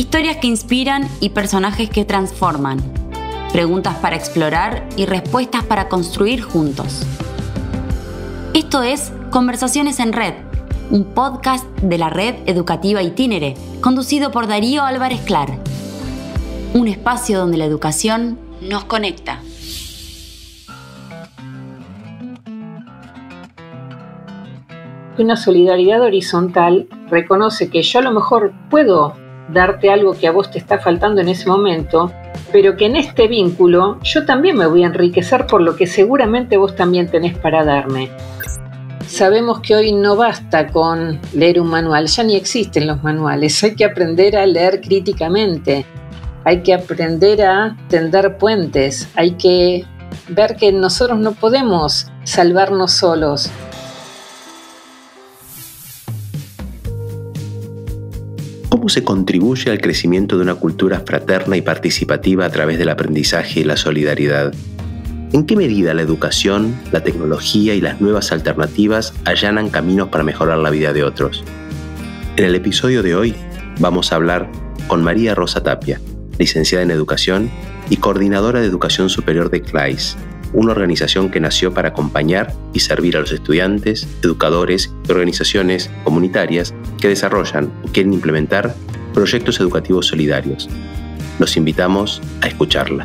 Historias que inspiran y personajes que transforman. Preguntas para explorar y respuestas para construir juntos. Esto es Conversaciones en Red, un podcast de la Red Educativa Itinere, conducido por Darío Álvarez Clar. Un espacio donde la educación nos conecta. Una solidaridad horizontal reconoce que yo a lo mejor puedo darte algo que a vos te está faltando en ese momento, pero que en este vínculo yo también me voy a enriquecer por lo que seguramente vos también tenés para darme. Sabemos que hoy no basta con leer un manual, ya ni existen los manuales, hay que aprender a leer críticamente, hay que aprender a tender puentes, hay que ver que nosotros no podemos salvarnos solos. ¿Cómo se contribuye al crecimiento de una cultura fraterna y participativa a través del aprendizaje y la solidaridad? ¿En qué medida la educación, la tecnología y las nuevas alternativas allanan caminos para mejorar la vida de otros? En el episodio de hoy vamos a hablar con María Rosa Tapia, licenciada en Educación y coordinadora de Educación Superior de CLAIS, una organización que nació para acompañar y servir a los estudiantes, educadores y organizaciones comunitarias que desarrollan o quieren implementar proyectos educativos solidarios. Los invitamos a escucharla.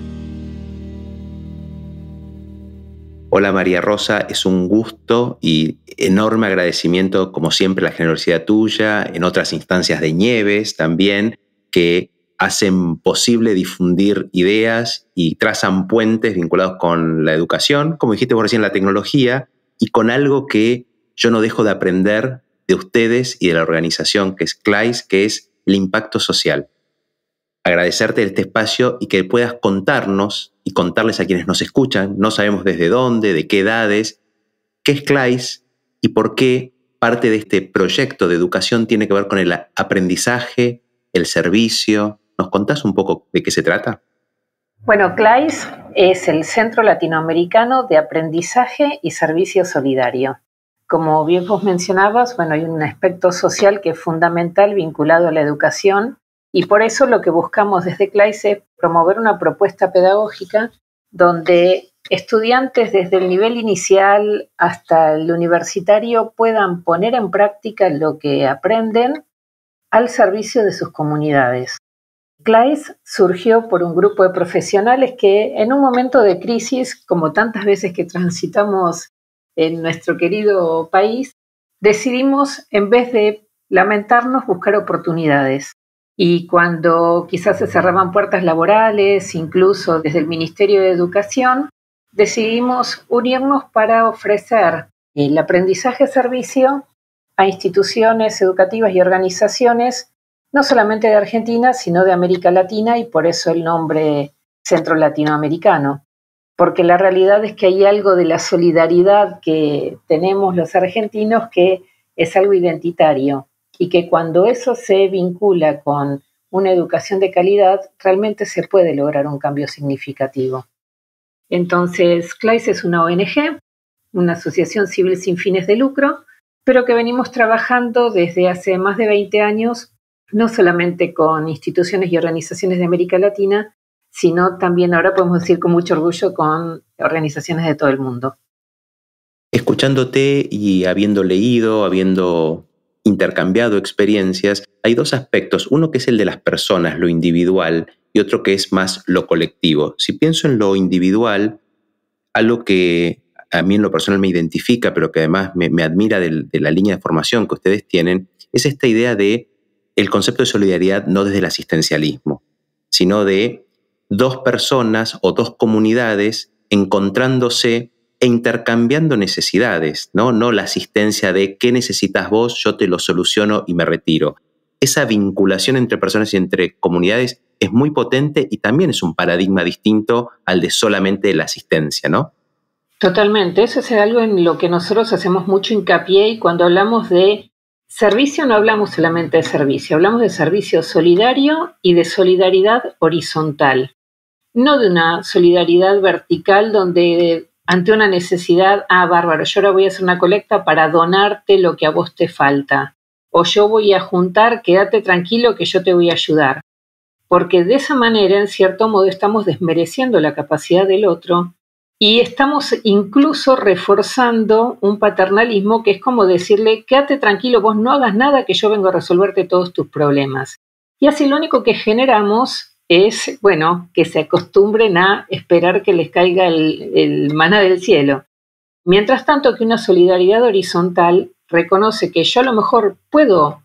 Hola María Rosa, es un gusto y enorme agradecimiento, como siempre, la generosidad tuya, en otras instancias de Nieves también, que hacen posible difundir ideas y trazan puentes vinculados con la educación, como dijiste vos recién, la tecnología, y con algo que yo no dejo de aprender de ustedes y de la organización que es CLAIS, que es el impacto social. Agradecerte este espacio y que puedas contarnos y contarles a quienes nos escuchan, no sabemos desde dónde, de qué edades, qué es CLAIS y por qué parte de este proyecto de educación tiene que ver con el aprendizaje, el servicio. ¿Nos contás un poco de qué se trata? Bueno, CLAIS es el Centro Latinoamericano de Aprendizaje y Servicio Solidario. Como bien vos mencionabas, hay un aspecto social que es fundamental vinculado a la educación y por eso lo que buscamos desde CLAIS es promover una propuesta pedagógica donde estudiantes desde el nivel inicial hasta el universitario puedan poner en práctica lo que aprenden al servicio de sus comunidades. CLAIS surgió por un grupo de profesionales que en un momento de crisis, como tantas veces que transitamos en nuestro querido país, decidimos, en vez de lamentarnos, buscar oportunidades. Y cuando quizás se cerraban puertas laborales, incluso desde el Ministerio de Educación, decidimos unirnos para ofrecer el aprendizaje-servicio a instituciones educativas y organizaciones no solamente de Argentina, sino de América Latina, y por eso el nombre Centro Latinoamericano. Porque la realidad es que hay algo de la solidaridad que tenemos los argentinos que es algo identitario, y que cuando eso se vincula con una educación de calidad, realmente se puede lograr un cambio significativo. Entonces, CLAIS es una ONG, una asociación civil sin fines de lucro, pero que venimos trabajando desde hace más de 20 años no solamente con instituciones y organizaciones de América Latina, sino también, ahora podemos decir con mucho orgullo, con organizaciones de todo el mundo. Escuchándote y habiendo leído, habiendo intercambiado experiencias, hay dos aspectos. Uno que es el de las personas, lo individual, y otro que es más lo colectivo. Si pienso en lo individual, algo que a mí en lo personal me identifica, pero que además me admira de la línea de formación que ustedes tienen, es esta idea de el concepto de solidaridad no desde el asistencialismo, sino de dos personas o dos comunidades encontrándose e intercambiando necesidades, ¿no? No la asistencia de ¿qué necesitas vos? Yo te lo soluciono y me retiro. Esa vinculación entre personas y entre comunidades es muy potente y también es un paradigma distinto al de solamente la asistencia, ¿no? Totalmente, eso es algo en lo que nosotros hacemos mucho hincapié, y cuando hablamos de servicio no hablamos solamente de servicio, hablamos de servicio solidario y de solidaridad horizontal, no de una solidaridad vertical donde ante una necesidad, bárbaro, yo ahora voy a hacer una colecta para donarte lo que a vos te falta, o yo voy a juntar, quédate tranquilo que yo te voy a ayudar. porque de esa manera, en cierto modo, estamos desmereciendo la capacidad del otro y estamos incluso reforzando un paternalismo que es como decirle, quédate tranquilo, vos no hagas nada, que yo vengo a resolverte todos tus problemas. Y así lo único que generamos es, bueno, que se acostumbren a esperar que les caiga el maná del cielo. Mientras tanto que una solidaridad horizontal reconoce que yo a lo mejor puedo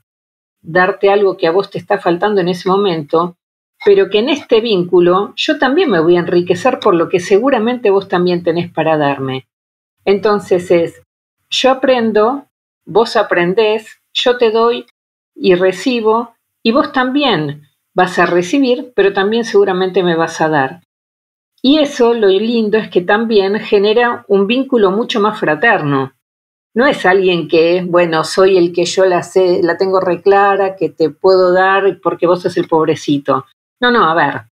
darte algo que a vos te está faltando en ese momento, pero que en este vínculo yo también me voy a enriquecer por lo que seguramente vos también tenés para darme. Entonces es, yo aprendo, vos aprendés, yo te doy y recibo, y vos también vas a recibir, pero también seguramente me vas a dar. Y eso, lo lindo es que también genera un vínculo mucho más fraterno. No es alguien que, bueno, soy el que yo la tengo reclara, que te puedo dar porque vos sos el pobrecito. No, a ver,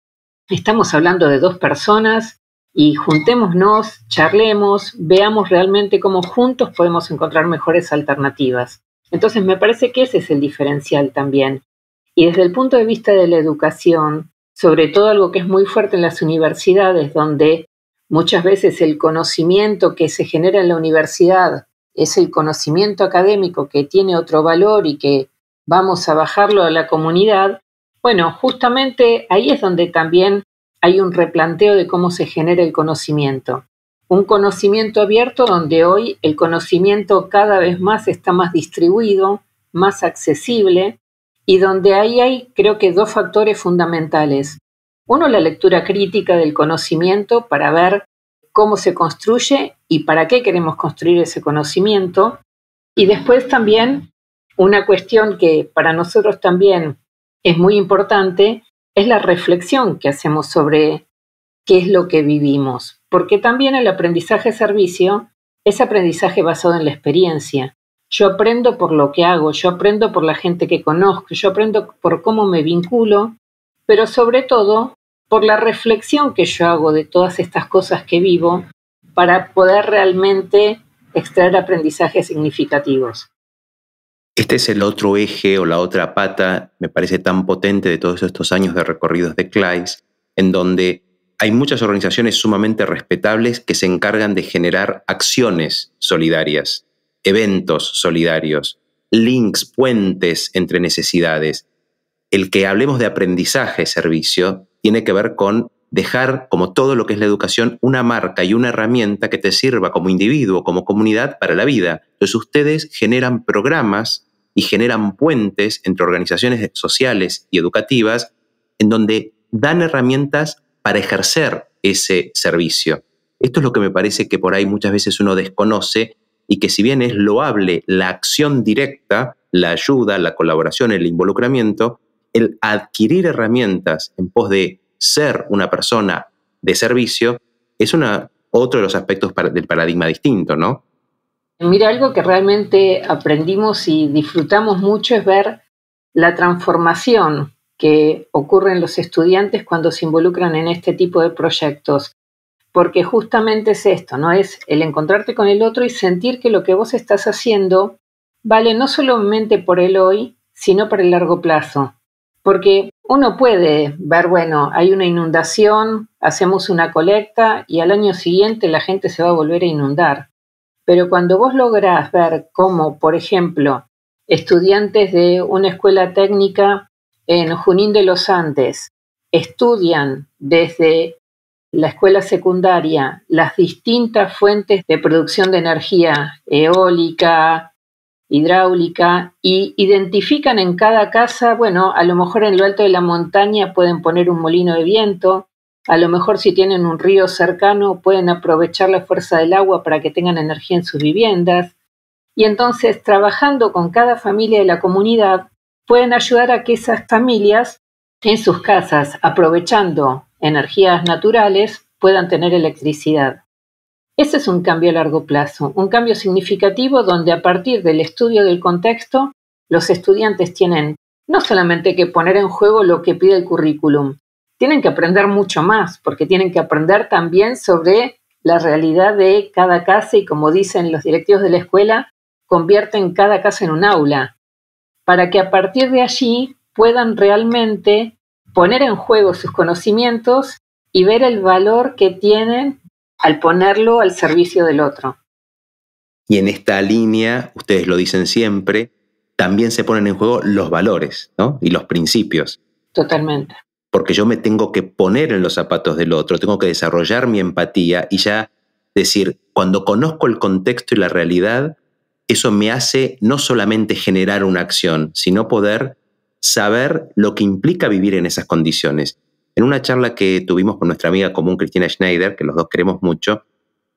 estamos hablando de dos personas y juntémonos, charlemos, veamos realmente cómo juntos podemos encontrar mejores alternativas. Entonces me parece que ese es el diferencial también. Y desde el punto de vista de la educación, sobre todo algo que es muy fuerte en las universidades, donde muchas veces el conocimiento que se genera en la universidad es el conocimiento académico que tiene otro valor y que vamos a bajarlo a la comunidad, bueno, justamente ahí es donde también hay un replanteo de cómo se genera el conocimiento. Un conocimiento abierto donde hoy el conocimiento cada vez más está más distribuido, más accesible, y donde ahí hay, creo que, dos factores fundamentales. Uno, la lectura crítica del conocimiento para ver cómo se construye y para qué queremos construir ese conocimiento. Y después también una cuestión que para nosotros también es muy importante, es la reflexión que hacemos sobre qué es lo que vivimos. Porque también el aprendizaje-servicio es aprendizaje basado en la experiencia. Yo aprendo por lo que hago, yo aprendo por la gente que conozco, yo aprendo por cómo me vinculo, pero sobre todo por la reflexión que yo hago de todas estas cosas que vivo para poder realmente extraer aprendizajes significativos. Este es el otro eje o la otra pata, me parece tan potente de todos estos años de recorridos de CLAIS, en donde hay muchas organizaciones sumamente respetables que se encargan de generar acciones solidarias, eventos solidarios, links, puentes entre necesidades. El que hablemos de aprendizaje-servicio tiene que ver con dejar, como todo lo que es la educación, una marca y una herramienta que te sirva como individuo, como comunidad para la vida. Entonces ustedes generan programas y generan puentes entre organizaciones sociales y educativas en donde dan herramientas para ejercer ese servicio. Esto es lo que me parece que por ahí muchas veces uno desconoce y que si bien es loable la acción directa, la ayuda, la colaboración, el involucramiento, el adquirir herramientas en pos de ser una persona de servicio es otro de los aspectos del paradigma distinto, ¿no? Mira, algo que realmente aprendimos y disfrutamos mucho es ver la transformación que ocurre en los estudiantes cuando se involucran en este tipo de proyectos. Porque justamente es esto, ¿no? Es el encontrarte con el otro y sentir que lo que vos estás haciendo vale no solamente por el hoy, sino por el largo plazo. Porque uno puede ver, bueno, hay una inundación, hacemos una colecta y al año siguiente la gente se va a volver a inundar. Pero cuando vos lográs ver cómo, por ejemplo, estudiantes de una escuela técnica en Junín de los Andes estudian desde la escuela secundaria las distintas fuentes de producción de energía eólica, hidráulica, y identifican en cada casa, bueno, a lo mejor en lo alto de la montaña pueden poner un molino de viento, a lo mejor si tienen un río cercano pueden aprovechar la fuerza del agua para que tengan energía en sus viviendas, y entonces trabajando con cada familia de la comunidad pueden ayudar a que esas familias en sus casas, aprovechando energías naturales, puedan tener electricidad. Ese es un cambio a largo plazo, un cambio significativo donde a partir del estudio del contexto, los estudiantes tienen no solamente que poner en juego lo que pide el currículum, tienen que aprender mucho más, porque tienen que aprender también sobre la realidad de cada casa y, como dicen los directivos de la escuela, convierten cada casa en un aula, para que a partir de allí puedan realmente poner en juego sus conocimientos y ver el valor que tienen al ponerlo al servicio del otro. Y en esta línea, ustedes lo dicen siempre, también se ponen en juego los valores, ¿no? Y los principios. Totalmente. Porque yo me tengo que poner en los zapatos del otro, tengo que desarrollar mi empatía y ya decir, cuando conozco el contexto y la realidad, eso me hace no solamente generar una acción, sino poder saber lo que implica vivir en esas condiciones. En una charla que tuvimos con nuestra amiga común, Cristina Schneider, que los dos queremos mucho,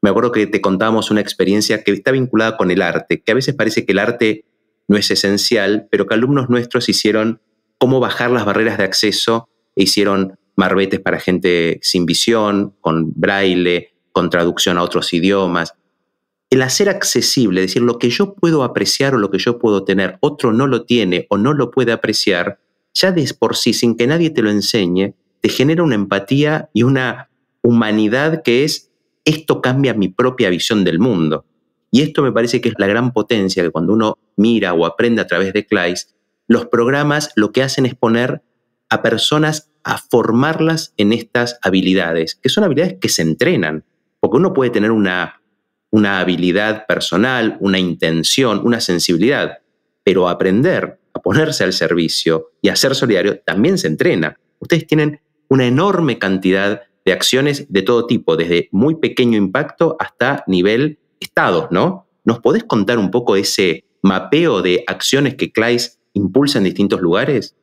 me acuerdo que te contábamos una experiencia que está vinculada con el arte, que a veces parece que el arte no es esencial, pero que alumnos nuestros hicieron cómo bajar las barreras de acceso e hicieron marbetes para gente sin visión, con braille, con traducción a otros idiomas. El hacer accesible, es decir, lo que yo puedo apreciar o lo que yo puedo tener, otro no lo tiene o no lo puede apreciar, ya de por sí, sin que nadie te lo enseñe, te genera una empatía y una humanidad que es, esto cambia mi propia visión del mundo. Y esto me parece que es la gran potencia, que cuando uno mira o aprende a través de CLAIS, los programas lo que hacen es poner a personas a formarlas en estas habilidades, que son habilidades que se entrenan, porque uno puede tener una habilidad personal, una intención, una sensibilidad, pero aprender a ponerse al servicio y a ser solidario también se entrena. Ustedes tienen una enorme cantidad de acciones de todo tipo, desde muy pequeño impacto hasta nivel estados, ¿no? ¿Nos podés contar un poco ese mapeo de acciones que CLAIS impulsa en distintos lugares?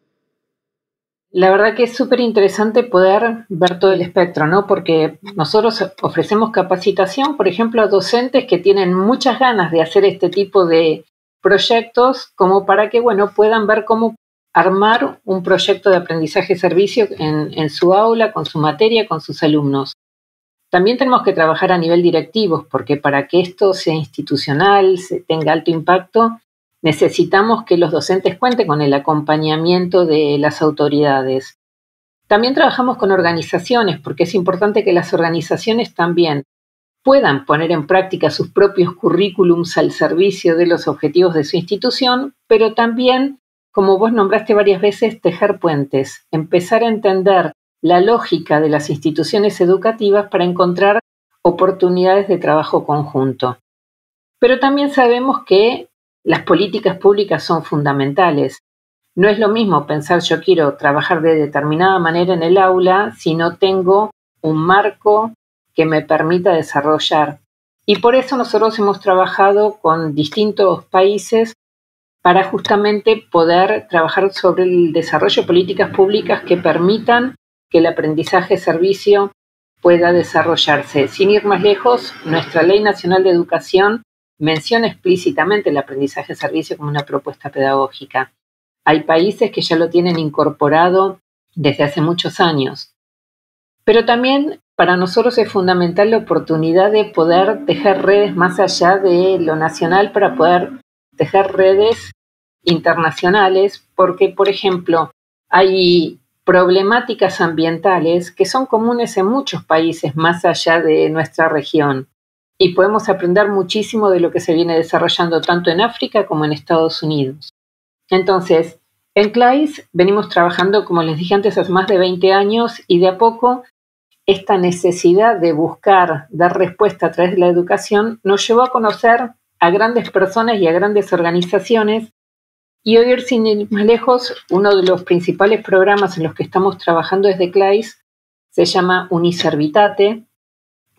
La verdad que es súper interesante poder ver todo el espectro, ¿no? Porque nosotros ofrecemos capacitación, por ejemplo, a docentes que tienen muchas ganas de hacer este tipo de proyectos, como para que, bueno, puedan ver cómo armar un proyecto de aprendizaje-servicio en su aula, con su materia, con sus alumnos. También tenemos que trabajar a nivel directivo, porque para que esto sea institucional, tenga alto impacto, necesitamos que los docentes cuenten con el acompañamiento de las autoridades. También trabajamos con organizaciones, porque es importante que las organizaciones también puedan poner en práctica sus propios currículums al servicio de los objetivos de su institución, pero también, como vos nombraste varias veces, tejer puentes, empezar a entender la lógica de las instituciones educativas para encontrar oportunidades de trabajo conjunto. Pero también sabemos que las políticas públicas son fundamentales. No es lo mismo pensar yo quiero trabajar de determinada manera en el aula si no tengo un marco que me permita desarrollar. Y por eso nosotros hemos trabajado con distintos países para justamente poder trabajar sobre el desarrollo de políticas públicas que permitan que el aprendizaje-servicio pueda desarrollarse. Sin ir más lejos, nuestra Ley Nacional de Educación menciona explícitamente el aprendizaje-servicio como una propuesta pedagógica. Hay países que ya lo tienen incorporado desde hace muchos años. Pero también para nosotros es fundamental la oportunidad de poder tejer redes más allá de lo nacional para poder tejer redes internacionales, porque, por ejemplo, hay problemáticas ambientales que son comunes en muchos países más allá de nuestra región. Y podemos aprender muchísimo de lo que se viene desarrollando tanto en África como en Estados Unidos. Entonces, en CLAIS venimos trabajando, como les dije antes, hace más de 20 años y de a poco esta necesidad de buscar, dar respuesta a través de la educación nos llevó a conocer a grandes personas y a grandes organizaciones. Y hoy, sin ir más lejos, uno de los principales programas en los que estamos trabajando desde CLAIS se llama Uniservitate,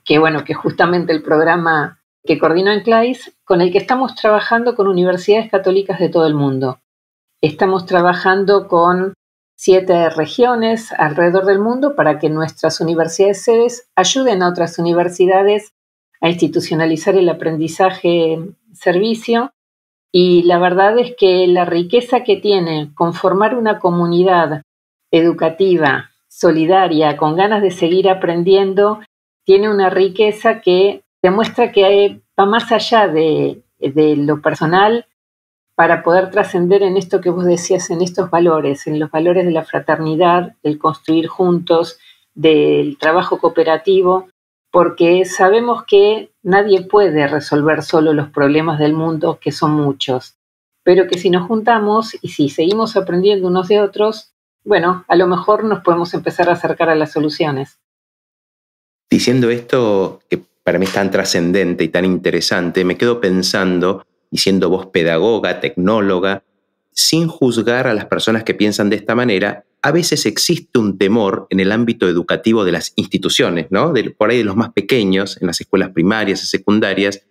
que es justamente el programa que coordino en CLAIS, con el que estamos trabajando con universidades católicas de todo el mundo. Estamos trabajando con 7 regiones alrededor del mundo para que nuestras universidades sedes ayuden a otras universidades a institucionalizar el aprendizaje-servicio. Y la verdad es que la riqueza que tiene conformar una comunidad educativa, solidaria, con ganas de seguir aprendiendo, tiene una riqueza que demuestra que va más allá de lo personal para poder trascender en esto que vos decías, en estos valores, en los valores de la fraternidad, del construir juntos, del trabajo cooperativo, porque sabemos que nadie puede resolver solo los problemas del mundo, que son muchos, pero que si nos juntamos y si seguimos aprendiendo unos de otros, bueno, a lo mejor nos podemos empezar a acercar a las soluciones. Diciendo esto, que para mí es tan trascendente y tan interesante, me quedo pensando, y siendo vos pedagoga, tecnóloga, sin juzgar a las personas que piensan de esta manera, a veces existe un temor en el ámbito educativo de las instituciones, ¿no? Por ahí de los más pequeños, en las escuelas primarias y secundarias.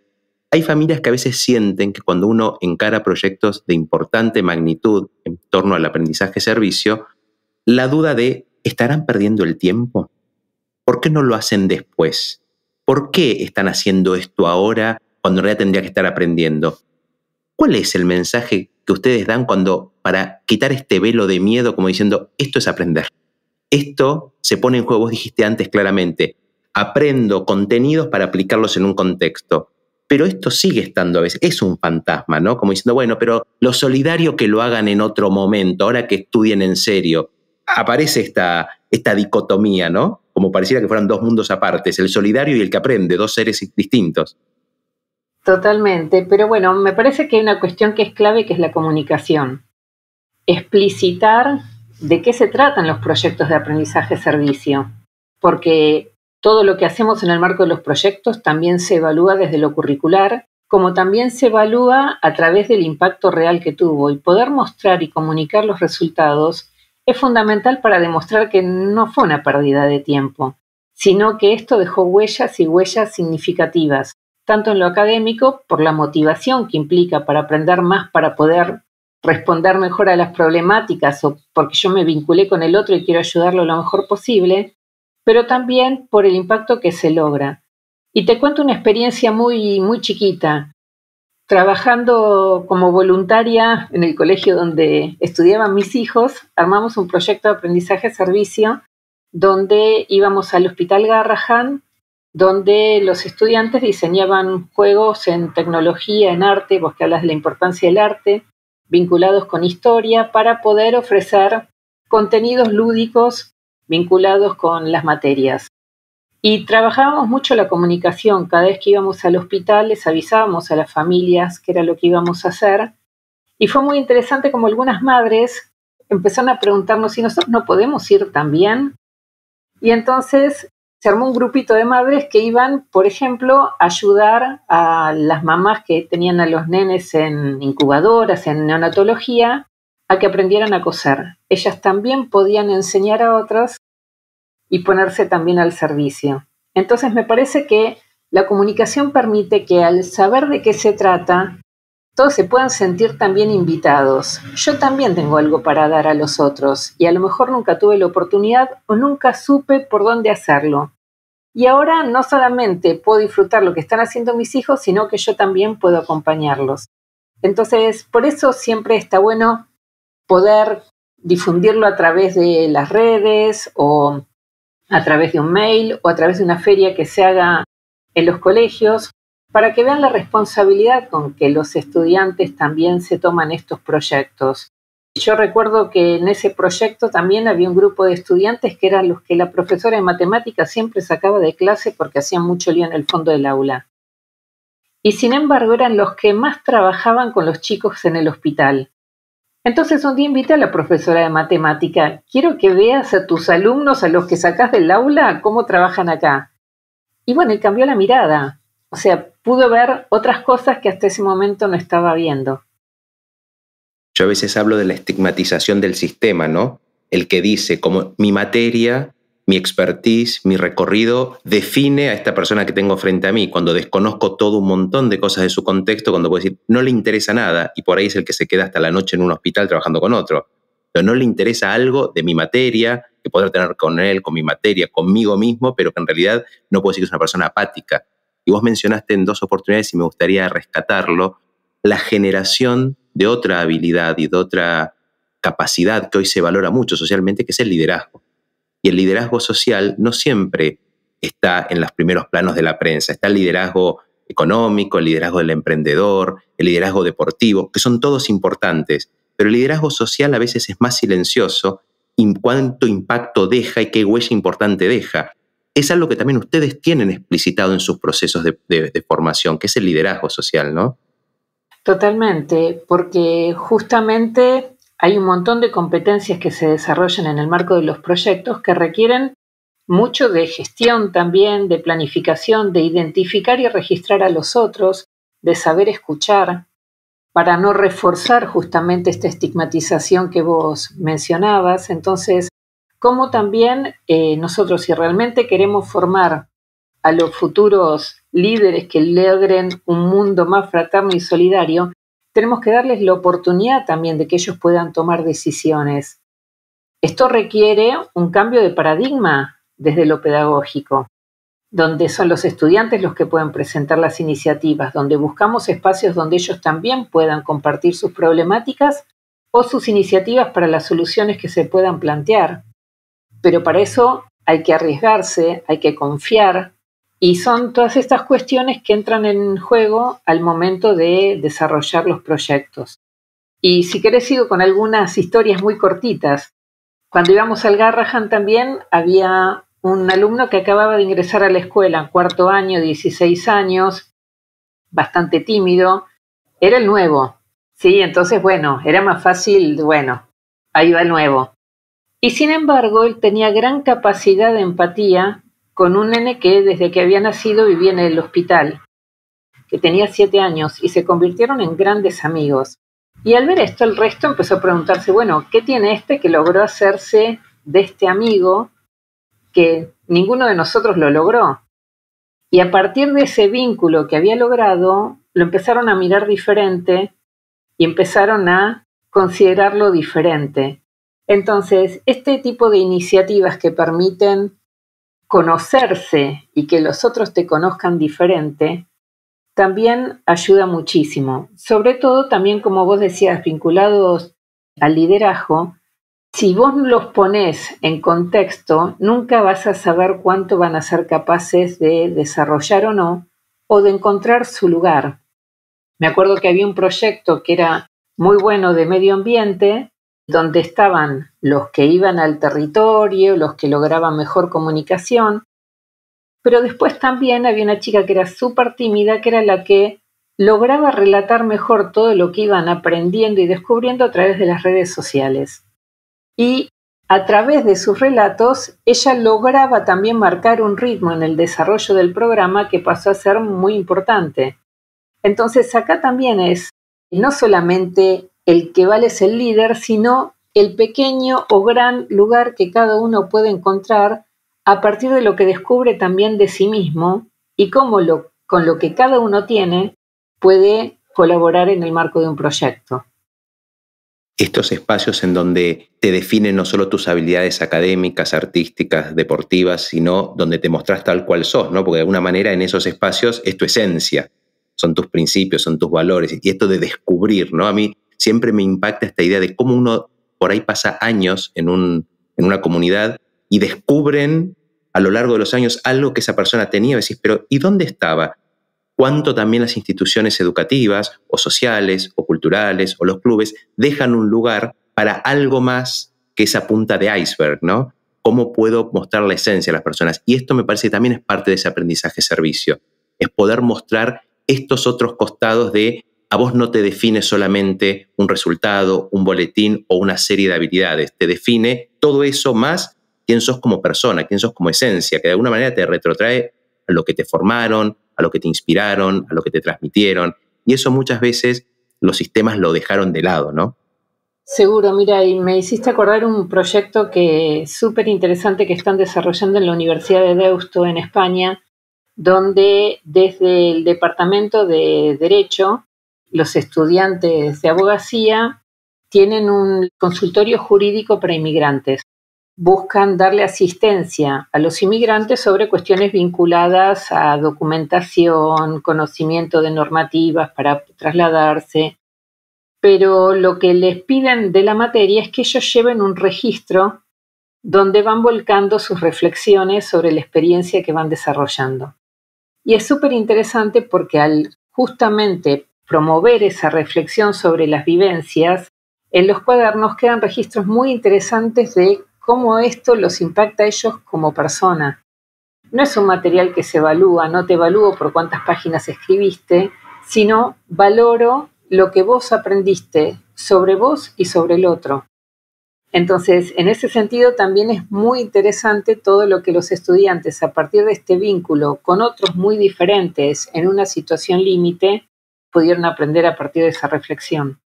Hay familias que a veces sienten que cuando uno encara proyectos de importante magnitud en torno al aprendizaje-servicio, la duda de ¿estarán perdiendo el tiempo? ¿Por qué no lo hacen después? ¿Por qué están haciendo esto ahora cuando en realidad tendría que estar aprendiendo? ¿Cuál es el mensaje que ustedes dan para quitar este velo de miedo, como diciendo, esto es aprender? Esto se pone en juego, vos dijiste antes claramente, aprendo contenidos para aplicarlos en un contexto. Pero esto sigue estando a veces, es un fantasma, ¿no? Como diciendo, bueno, pero lo solidario que lo hagan en otro momento, ahora que estudien en serio. Aparece esta dicotomía, ¿no? Como pareciera que fueran dos mundos apartes, el solidario y el que aprende, dos seres distintos. Totalmente, pero bueno, me parece que hay una cuestión que es clave, que es la comunicación. Explicitar de qué se tratan los proyectos de aprendizaje-servicio, porque todo lo que hacemos en el marco de los proyectos también se evalúa desde lo curricular, como también se evalúa a través del impacto real que tuvo, y poder mostrar y comunicar los resultados es fundamental para demostrar que no fue una pérdida de tiempo, sino que esto dejó huellas y huellas significativas, tanto en lo académico, por la motivación que implica para aprender más, para poder responder mejor a las problemáticas, o porque yo me vinculé con el otro y quiero ayudarlo lo mejor posible, pero también por el impacto que se logra. Y te cuento una experiencia muy, muy chiquita. Trabajando como voluntaria en el colegio donde estudiaban mis hijos, armamos un proyecto de aprendizaje-servicio donde íbamos al Hospital Garrahan, donde los estudiantes diseñaban juegos en tecnología, en arte, vos que hablas de la importancia del arte, vinculados con historia, para poder ofrecer contenidos lúdicos vinculados con las materias. Y trabajábamos mucho la comunicación. Cada vez que íbamos al hospital les avisábamos a las familias qué era lo que íbamos a hacer. Y fue muy interesante como algunas madres empezaron a preguntarnos si nosotros no podemos ir también. Y entonces se armó un grupito de madres que iban, por ejemplo, a ayudar a las mamás que tenían a los nenes en incubadoras, en neonatología, a que aprendieran a coser. Ellas también podían enseñar a otras y ponerse también al servicio. Entonces me parece que la comunicación permite que al saber de qué se trata, todos se puedan sentir también invitados. Yo también tengo algo para dar a los otros y a lo mejor nunca tuve la oportunidad o nunca supe por dónde hacerlo. Y ahora no solamente puedo disfrutar lo que están haciendo mis hijos, sino que yo también puedo acompañarlos. Entonces, por eso siempre está bueno poder difundirlo a través de las redes o a través de un mail o a través de una feria que se haga en los colegios, para que vean la responsabilidad con que los estudiantes también se toman estos proyectos. Yo recuerdo que en ese proyecto también había un grupo de estudiantes que eran los que la profesora de matemáticas siempre sacaba de clase porque hacían mucho lío en el fondo del aula. Y sin embargo eran los que más trabajaban con los chicos en el hospital. Entonces un día invité a la profesora de matemática, quiero que veas a tus alumnos, a los que sacás del aula, cómo trabajan acá. Y bueno, y cambió la mirada. O sea, pudo ver otras cosas que hasta ese momento no estaba viendo. Yo a veces hablo de la estigmatización del sistema, ¿no? El que dice, como mi materia, mi expertise, mi recorrido, define a esta persona que tengo frente a mí, cuando desconozco todo un montón de cosas de su contexto, cuando puedo decir, no le interesa nada, y por ahí es el que se queda hasta la noche en un hospital trabajando con otro. Pero no le interesa algo de mi materia, que podrá tener con él, con mi materia, conmigo mismo, pero que en realidad no puedo decir que es una persona apática. Y vos mencionaste en 2 oportunidades, y me gustaría rescatarlo, la generación de otra habilidad y de otra capacidad que hoy se valora mucho socialmente, que es el liderazgo. Y el liderazgo social no siempre está en los primeros planos de la prensa. Está el liderazgo económico, el liderazgo del emprendedor, el liderazgo deportivo, que son todos importantes. Pero el liderazgo social a veces es más silencioso y cuánto impacto deja y qué huella importante deja. Es algo que también ustedes tienen explicitado en sus procesos de formación, que es el liderazgo social, ¿no? Totalmente, porque justamente hay un montón de competencias que se desarrollan en el marco de los proyectos que requieren mucho de gestión también, de planificación, de identificar y registrar a los otros, de saber escuchar, para no reforzar justamente esta estigmatización que vos mencionabas. Entonces, como también nosotros, si realmente queremos formar a los futuros líderes que logren un mundo más fraterno y solidario, tenemos que darles la oportunidad también de que ellos puedan tomar decisiones. Esto requiere un cambio de paradigma desde lo pedagógico, donde son los estudiantes los que pueden presentar las iniciativas, donde buscamos espacios donde ellos también puedan compartir sus problemáticas o sus iniciativas para las soluciones que se puedan plantear. Pero para eso hay que arriesgarse, hay que confiar, y son todas estas cuestiones que entran en juego al momento de desarrollar los proyectos. Y si querés sigo con algunas historias muy cortitas. Cuando íbamos al Garrahan también había un alumno que acababa de ingresar a la escuela, cuarto año, 16 años, bastante tímido, era el nuevo, ¿sí? Entonces, bueno, era más fácil, bueno, ahí va el nuevo. Y sin embargo, él tenía gran capacidad de empatía con un nene que desde que había nacido vivía en el hospital, que tenía 7 años, y se convirtieron en grandes amigos. Y al ver esto, el resto empezó a preguntarse, bueno, ¿qué tiene este que logró hacerse de este amigo que ninguno de nosotros lo logró? Y a partir de ese vínculo que había logrado, lo empezaron a mirar diferente y empezaron a considerarlo diferente. Entonces, este tipo de iniciativas que permiten conocerse y que los otros te conozcan diferente, también ayuda muchísimo. Sobre todo también, como vos decías, vinculados al liderazgo, si vos los ponés en contexto, nunca vas a saber cuánto van a ser capaces de desarrollar o de encontrar su lugar. Me acuerdo que había un proyecto que era muy bueno de medio ambiente, donde estaban los que iban al territorio, los que lograban mejor comunicación, pero después también había una chica que era súper tímida, que era la que lograba relatar mejor todo lo que iban aprendiendo y descubriendo a través de las redes sociales. Y a través de sus relatos, ella lograba también marcar un ritmo en el desarrollo del programa que pasó a ser muy importante. Entonces acá también es no solamente el que vale es el líder, sino el pequeño o gran lugar que cada uno puede encontrar a partir de lo que descubre también de sí mismo y cómo con lo que cada uno tiene puede colaborar en el marco de un proyecto. Estos espacios en donde te definen no solo tus habilidades académicas, artísticas, deportivas, sino donde te mostrás tal cual sos, ¿no? Porque de alguna manera en esos espacios es tu esencia, son tus principios, son tus valores, y esto de descubrir, ¿no? A mí siempre me impacta esta idea de cómo uno por ahí pasa años en una comunidad y descubren a lo largo de los años algo que esa persona tenía, y decís, pero ¿y dónde estaba? Cuánto también las instituciones educativas o sociales o culturales o los clubes dejan un lugar para algo más que esa punta de iceberg, ¿no? ¿Cómo puedo mostrar la esencia a las personas? Y esto me parece que también es parte de ese aprendizaje-servicio, es poder mostrar estos otros costados de a vos no te define solamente un resultado, un boletín o una serie de habilidades, te define todo eso más quién sos como persona, quién sos como esencia, que de alguna manera te retrotrae a lo que te formaron, a lo que te inspiraron, a lo que te transmitieron. Y eso muchas veces los sistemas lo dejaron de lado, ¿no? Seguro, mira, y me hiciste acordar un proyecto que súper interesante que están desarrollando en la Universidad de Deusto en España, donde desde el Departamento de Derecho, los estudiantes de abogacía tienen un consultorio jurídico para inmigrantes. Buscan darle asistencia a los inmigrantes sobre cuestiones vinculadas a documentación, conocimiento de normativas para trasladarse, pero lo que les piden de la materia es que ellos lleven un registro donde van volcando sus reflexiones sobre la experiencia que van desarrollando. Y es súper interesante porque al justamente promover esa reflexión sobre las vivencias, en los cuadernos quedan registros muy interesantes de cómo esto los impacta a ellos como persona. No es un material que se evalúa, no te evalúo por cuántas páginas escribiste, sino valoro lo que vos aprendiste sobre vos y sobre el otro. Entonces, en ese sentido también es muy interesante todo lo que los estudiantes, a partir de este vínculo con otros muy diferentes en una situación límite, pudieron aprender a partir de esa reflexión.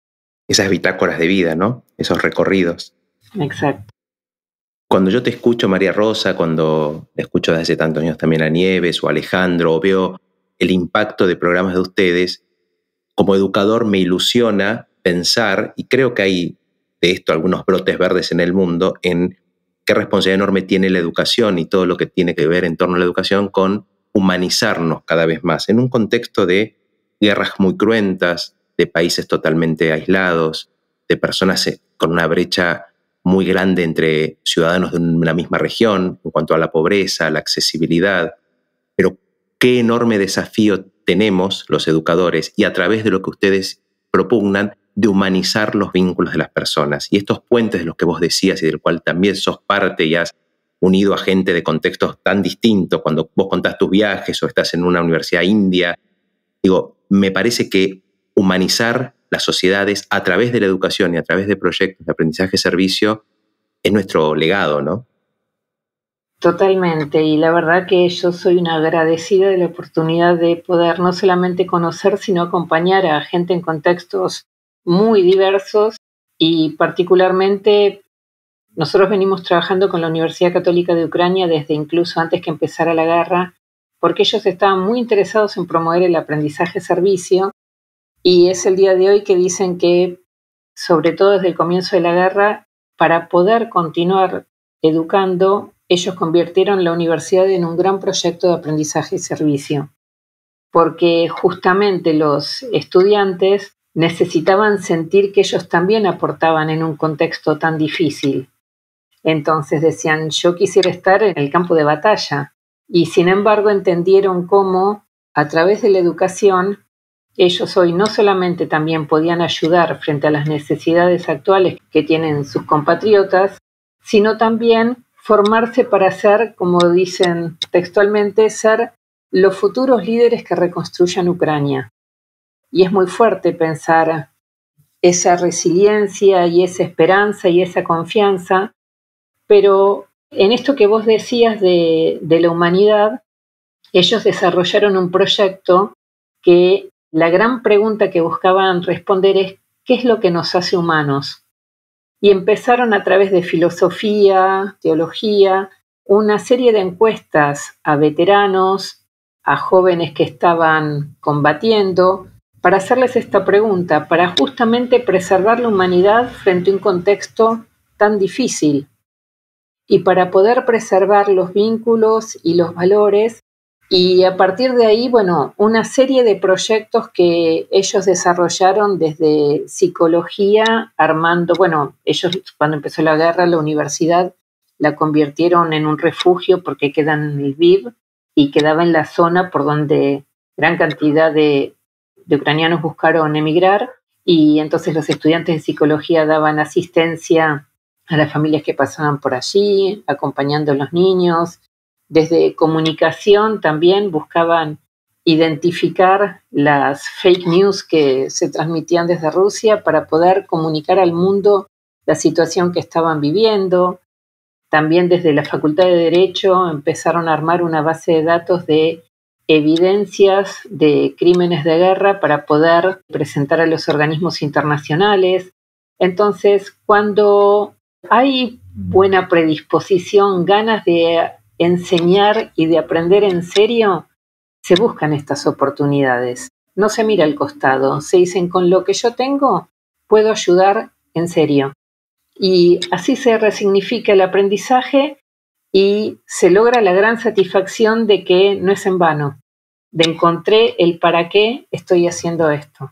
Esas bitácoras de vida, ¿no? Esos recorridos. Exacto. Cuando yo te escucho, María Rosa, cuando escucho desde hace tantos años también a Nieves o a Alejandro, o veo el impacto de programas de ustedes, como educador me ilusiona pensar, y creo que hay de esto algunos brotes verdes en el mundo, en qué responsabilidad enorme tiene la educación y todo lo que tiene que ver en torno a la educación con humanizarnos cada vez más, en un contexto de guerras muy cruentas, de países totalmente aislados, de personas con una brecha muy grande entre ciudadanos de una misma región en cuanto a la pobreza, la accesibilidad. Pero qué enorme desafío tenemos los educadores y a través de lo que ustedes propugnan de humanizar los vínculos de las personas. Y estos puentes de los que vos decías y del cual también sos parte y has unido a gente de contextos tan distintos, cuando vos contás tus viajes o estás en una universidad india, digo, me parece que humanizar las sociedades a través de la educación y a través de proyectos de aprendizaje-servicio es nuestro legado, ¿no? Totalmente, y la verdad que yo soy una agradecida de la oportunidad de poder no solamente conocer, sino acompañar a gente en contextos muy diversos y particularmente nosotros venimos trabajando con la Universidad Católica de Ucrania desde incluso antes que empezara la guerra, porque ellos estaban muy interesados en promover el aprendizaje-servicio y es el día de hoy que dicen que, sobre todo desde el comienzo de la guerra, para poder continuar educando, ellos convirtieron la universidad en un gran proyecto de aprendizaje y servicio, porque justamente los estudiantes necesitaban sentir que ellos también aportaban en un contexto tan difícil. Entonces decían, yo quisiera estar en el campo de batalla, y sin embargo entendieron cómo, a través de la educación, ellos hoy no solamente también podían ayudar frente a las necesidades actuales que tienen sus compatriotas, sino también formarse para ser, como dicen textualmente, ser los futuros líderes que reconstruyan Ucrania. Y es muy fuerte pensar esa resiliencia y esa esperanza y esa confianza, pero en esto que vos decías de la humanidad, ellos desarrollaron un proyecto que la gran pregunta que buscaban responder es ¿qué es lo que nos hace humanos? Y empezaron a través de filosofía, teología, una serie de encuestas a veteranos, a jóvenes que estaban combatiendo, para hacerles esta pregunta, para justamente preservar la humanidad frente a un contexto tan difícil y para poder preservar los vínculos y los valores. Y a partir de ahí, bueno, una serie de proyectos que ellos desarrollaron desde psicología, armando, bueno, ellos cuando empezó la guerra, la universidad la convirtieron en un refugio porque queda en el Lviv y quedaba en la zona por donde gran cantidad de ucranianos buscaron emigrar, y entonces los estudiantes de psicología daban asistencia a las familias que pasaban por allí, acompañando a los niños. Desde comunicación también buscaban identificar las fake news que se transmitían desde Rusia para poder comunicar al mundo la situación que estaban viviendo. También desde la Facultad de Derecho empezaron a armar una base de datos de evidencias de crímenes de guerra para poder presentar a los organismos internacionales. Entonces, cuando hay buena predisposición, ganas de enseñar y de aprender en serio, se buscan estas oportunidades. No se mira al costado, se dicen con lo que yo tengo, puedo ayudar en serio. Y así se resignifica el aprendizaje y se logra la gran satisfacción de que no es en vano, de encontré el para qué estoy haciendo esto.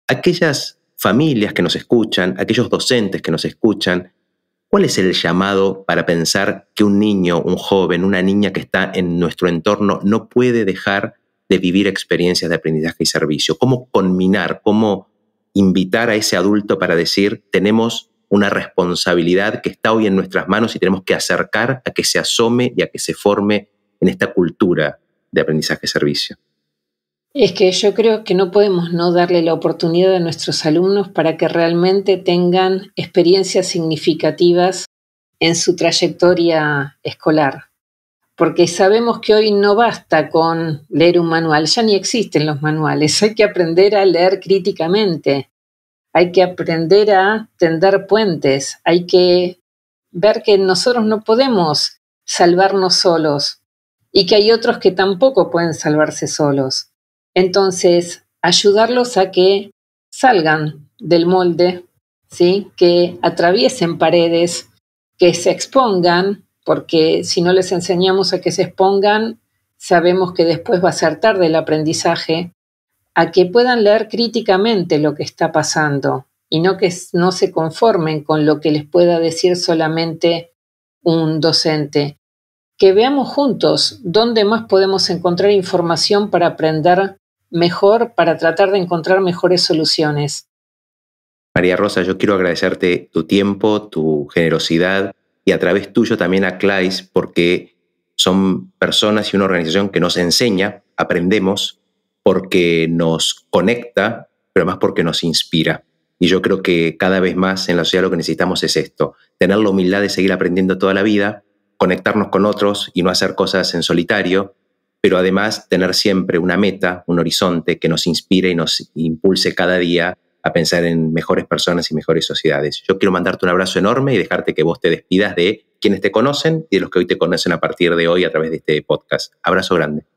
Aquellas familias que nos escuchan, aquellos docentes que nos escuchan, ¿cuál es el llamado para pensar que un niño, un joven, una niña que está en nuestro entorno no puede dejar de vivir experiencias de aprendizaje y servicio? ¿Cómo conminar, cómo invitar a ese adulto para decir, tenemos una responsabilidad que está hoy en nuestras manos y tenemos que acercar a que se asome y a que se forme en esta cultura de aprendizaje y servicio? Es que yo creo que no podemos no darle la oportunidad a nuestros alumnos para que realmente tengan experiencias significativas en su trayectoria escolar. Porque sabemos que hoy no basta con leer un manual, ya ni existen los manuales, hay que aprender a leer críticamente, hay que aprender a tender puentes, hay que ver que nosotros no podemos salvarnos solos y que hay otros que tampoco pueden salvarse solos. Entonces, ayudarlos a que salgan del molde, ¿sí? Que atraviesen paredes, que se expongan, porque si no les enseñamos a que se expongan, sabemos que después va a ser tarde el aprendizaje, a que puedan leer críticamente lo que está pasando y no que no se conformen con lo que les pueda decir solamente un docente. Que veamos juntos dónde más podemos encontrar información para aprender mejor, para tratar de encontrar mejores soluciones. María Rosa, yo quiero agradecerte tu tiempo, tu generosidad y a través tuyo también a CLAIS, porque son personas y una organización que nos enseña, aprendemos, porque nos conecta, pero más porque nos inspira. Y yo creo que cada vez más en la sociedad lo que necesitamos es esto, tener la humildad de seguir aprendiendo toda la vida, conectarnos con otros y no hacer cosas en solitario, pero además tener siempre una meta, un horizonte que nos inspire y nos impulse cada día a pensar en mejores personas y mejores sociedades. Yo quiero mandarte un abrazo enorme y dejarte que vos te despidas de quienes te conocen y de los que hoy te conocen a partir de hoy a través de este podcast. Abrazo grande.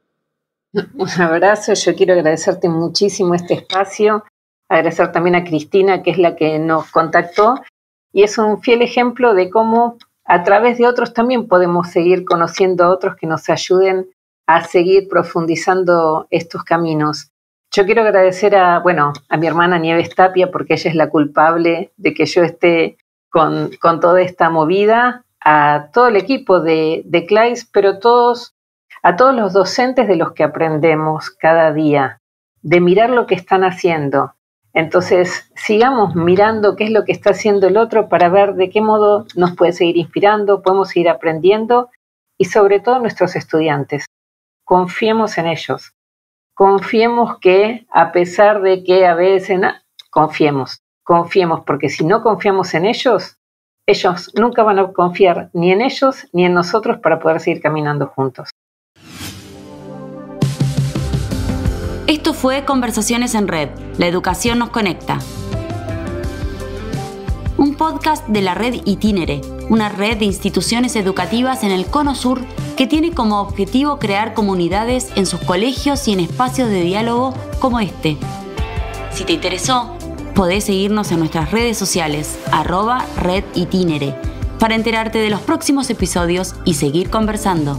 Un abrazo, yo quiero agradecerte muchísimo este espacio, agradecer también a Cristina, que es la que nos contactó, y es un fiel ejemplo de cómo a través de otros también podemos seguir conociendo a otros que nos ayuden a seguir profundizando estos caminos. Yo quiero agradecer a mi hermana Nieves Tapia, porque ella es la culpable de que yo esté con toda esta movida, a todo el equipo de CLAIS, pero a todos los docentes de los que aprendemos cada día, de mirar lo que están haciendo. Entonces, sigamos mirando qué es lo que está haciendo el otro para ver de qué modo nos puede seguir inspirando, podemos seguir aprendiendo y sobre todo nuestros estudiantes. Confiemos en ellos. Confiemos que a pesar de que a veces confiemos, porque si no confiamos en ellos nunca van a confiar ni en ellos ni en nosotros para poder seguir caminando juntos. Esto fue Conversaciones en Red. La educación nos conecta. Un podcast de la red Itinere, una red de instituciones educativas en el Cono Sur que tiene como objetivo crear comunidades en sus colegios y en espacios de diálogo como este. Si te interesó, podés seguirnos en nuestras redes sociales, @RedItinere, para enterarte de los próximos episodios y seguir conversando.